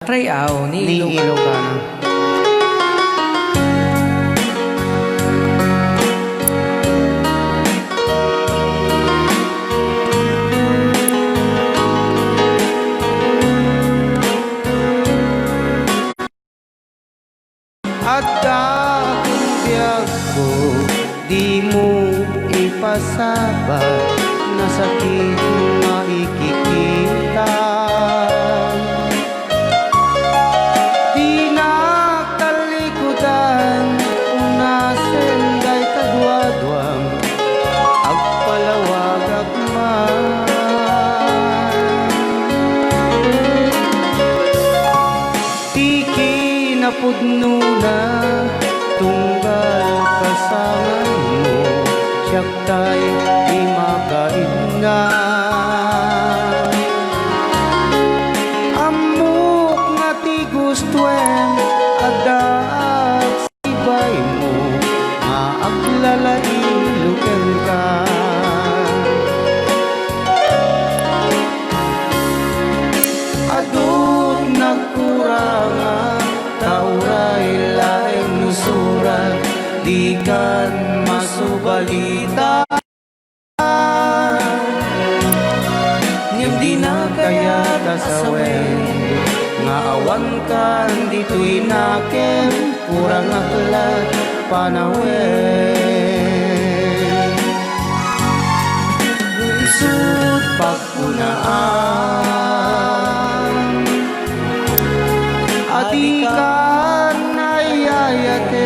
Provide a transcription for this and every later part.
Rayaw ni Ilocano. At akong biyag ko, di mo ipasabat na sakit maikikita. Di nakalikutan kung nasenday kadwadwang agpalawag agman. Di kinapudno na tunggal kasangan mo, siyak tay di makaignan. Amok nga ti gustuen adaak sibay mo, maaglalain ka. Adun nagkurangan tauray laing nusuran, di kan masubalita. Ngem di na kaya kasawen, nga awan kan dito'y nakem, kurang aklat panawen. Isut pagkunaan, adikan ayayaten,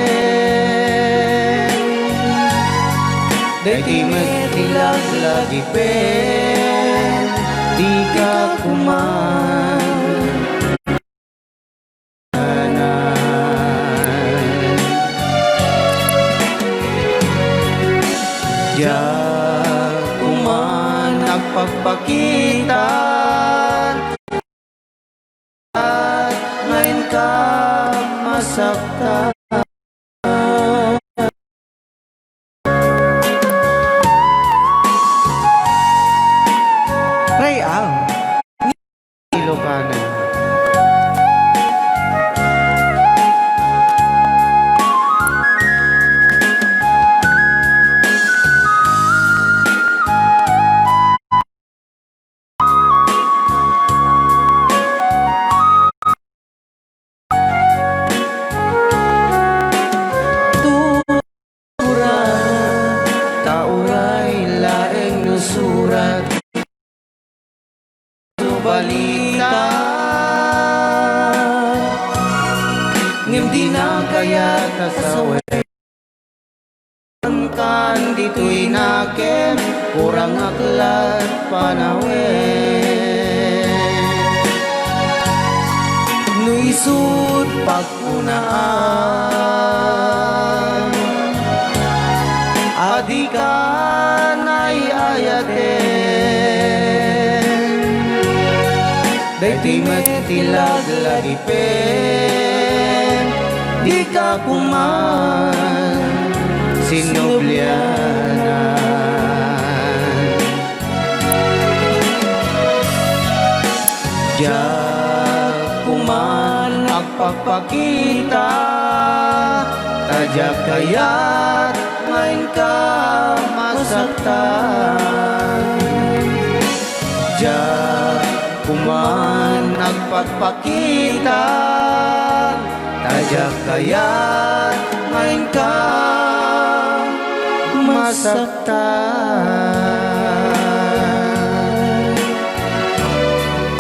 deti metilag lagi pen, di ka kuman. Diyan kuman nagpagpakita at ngayon ka masaktan. Rayaw ni Ilocano. Surat balita, ngem di na kaya kasawen kan dito'y nakem, kurang aklat panawen. Nuisut pagkunaan, adikan ay ayaten, deti metilag lagi pen, di ka kuman sinoblianan. Diyan kuman agpagpakita, tajak kayat ngayon ka masaktan. Diyan kuman nagpagpakita, tajak kayat ngayon ka masaktan.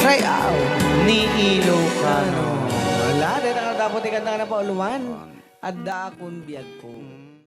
Rayaw ni Ilocano. Wala, din ang dapat ikanta na pa uluan. Adda akong biyag ko.